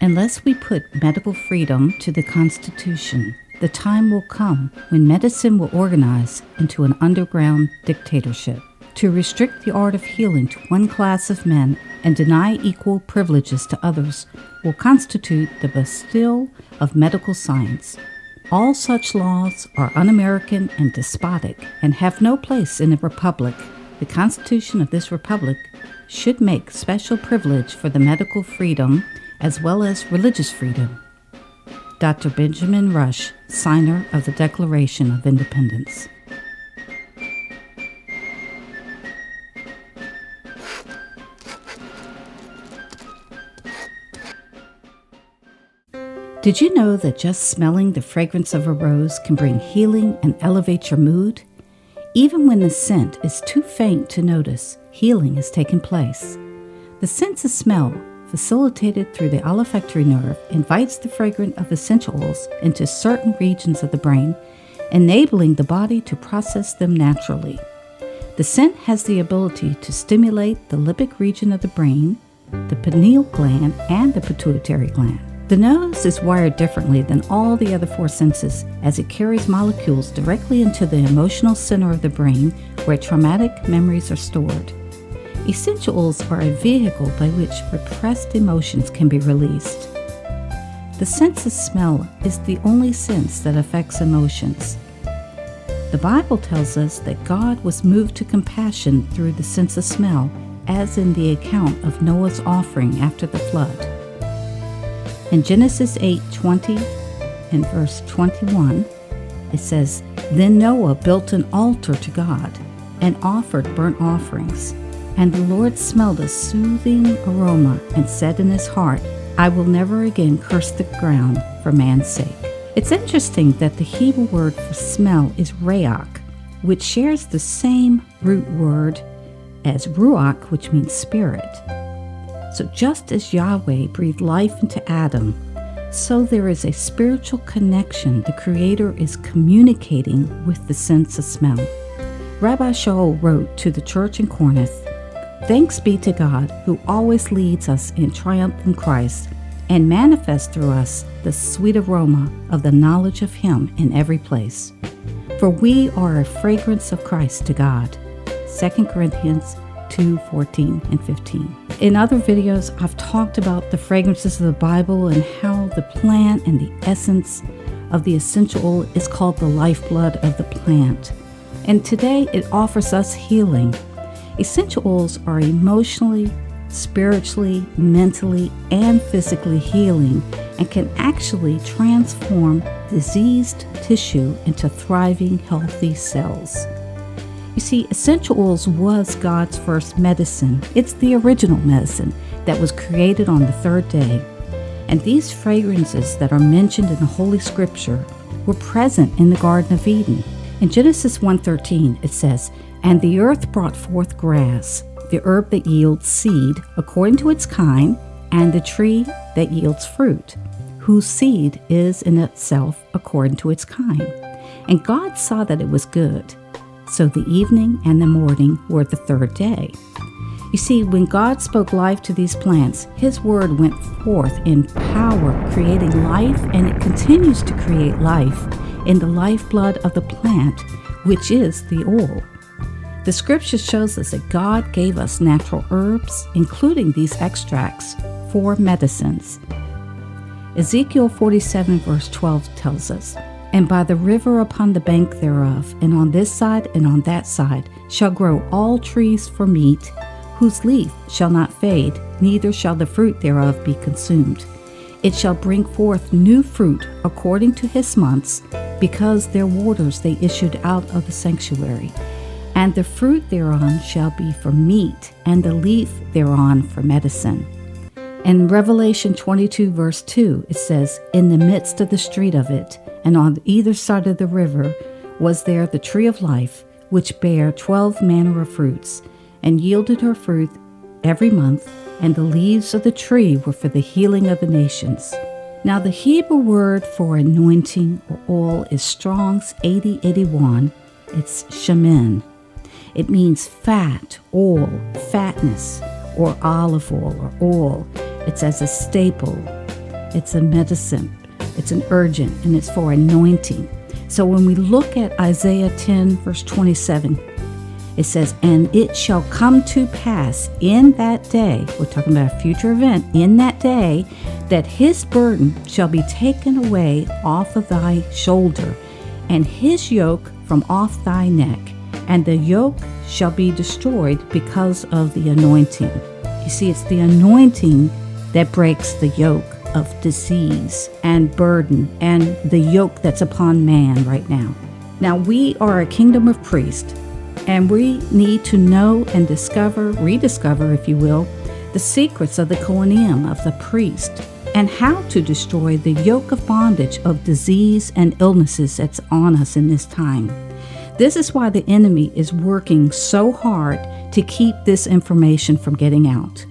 Unless we put medical freedom to the Constitution, the time will come when medicine will organize into an underground dictatorship. To restrict the art of healing to one class of men and deny equal privileges to others will constitute the Bastille of medical science. All such laws are un-American and despotic and have no place in a republic. The Constitution of this republic should make special privilege for the medical freedom as well as religious freedom. Dr. Benjamin Rush, signer of the Declaration of Independence. Did you know that just smelling the fragrance of a rose can bring healing and elevate your mood? Even when the scent is too faint to notice, healing has taken place. The sense of smell, facilitated through the olfactory nerve, invites the fragrance of essential oils into certain regions of the brain, enabling the body to process them naturally. The scent has the ability to stimulate the limbic region of the brain, the pineal gland, and the pituitary gland. The nose is wired differently than all the other four senses, as it carries molecules directly into the emotional center of the brain where traumatic memories are stored. Essential oils are a vehicle by which repressed emotions can be released. The sense of smell is the only sense that affects emotions. The Bible tells us that God was moved to compassion through the sense of smell, as in the account of Noah's offering after the flood. In Genesis 8:20 and verse 21, it says, "Then Noah built an altar to God and offered burnt offerings. And the Lord smelled a soothing aroma and said in his heart, I will never again curse the ground for man's sake." It's interesting that the Hebrew word for smell is reach, which shares the same root word as ruach, which means spirit. So just as Yahweh breathed life into Adam, so there is a spiritual connection the Creator is communicating with the sense of smell. Rabbi Shaul wrote to the church in Corinth, "Thanks be to God who always leads us in triumph in Christ and manifests through us the sweet aroma of the knowledge of Him in every place. For we are a fragrance of Christ to God." 2 Corinthians 2:14 and 15. In other videos, I've talked about the fragrances of the Bible and how the plant and the essence of the essential oil is called the lifeblood of the plant. And today it offers us healing. Essential oils are emotionally, spiritually, mentally, and physically healing and can actually transform diseased tissue into thriving, healthy cells. You see, essential oils was God's first medicine. It's the original medicine that was created on the third day. And these fragrances that are mentioned in the Holy Scripture were present in the Garden of Eden. In Genesis 1:13, it says, "And the earth brought forth grass, the herb that yields seed according to its kind, and the tree that yields fruit, whose seed is in itself according to its kind. And God saw that it was good. So the evening and the morning were the third day." You see, when God spoke life to these plants, His word went forth in power, creating life, and it continues to create life in the lifeblood of the plant, which is the oil. The scripture shows us that God gave us natural herbs, including these extracts, for medicines. Ezekiel 47 verse 12 tells us, "And by the river upon the bank thereof, and on this side and on that side, shall grow all trees for meat, whose leaf shall not fade, neither shall the fruit thereof be consumed. It shall bring forth new fruit according to his months, because their waters they issued out of the sanctuary. And the fruit thereon shall be for meat, and the leaf thereon for medicine." In Revelation 22 verse 2, it says, "In the midst of the street of it, and on either side of the river, was there the tree of life, which bare 12 manner of fruits, and yielded her fruit every month, and the leaves of the tree were for the healing of the nations." Now the Hebrew word for anointing or oil is Strong's 8081. It's shemen. It means fat, oil, fatness, or olive oil or oil. It's as a staple. It's a medicine. It's an urgent, and it's for anointing. So when we look at Isaiah 10, verse 27, it says, "And it shall come to pass in that day," we're talking about a future event, "in that day, that his burden shall be taken away off of thy shoulder, and his yoke from off thy neck, and the yoke shall be destroyed because of the anointing." You see, it's the anointing that breaks the yoke of disease and burden and the yoke that's upon man right now. Now, we are a kingdom of priests, and we need to know and discover, rediscover, if you will, the secrets of the Kohanim, of the priest, and how to destroy the yoke of bondage of disease and illnesses that's on us in this time. This is why the enemy is working so hard to keep this information from getting out.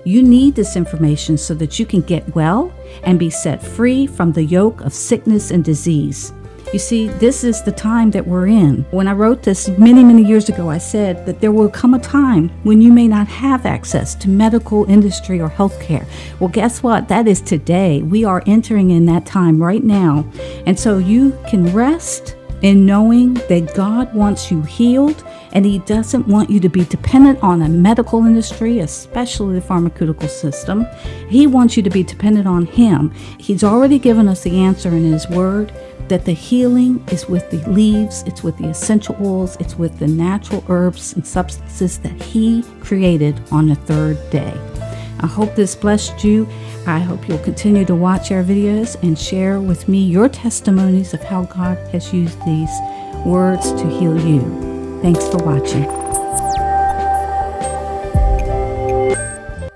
You need this information so that you can get well and be set free from the yoke of sickness and disease. You see, this is the time that we're in. When I wrote this many, many years ago, I said that there will come a time when you may not have access to medical industry or healthcare. Well, guess what? That is today. We are entering in that time right now. And so you can rest in knowing that God wants you healed, and He doesn't want you to be dependent on a medical industry, especially the pharmaceutical system. He wants you to be dependent on Him. He's already given us the answer in His Word, that the healing is with the leaves, it's with the essential oils, it's with the natural herbs and substances that He created on the third day. I hope this blessed you. I hope you'll continue to watch our videos and share with me your testimonies of how God has used these words to heal you. Thanks for watching.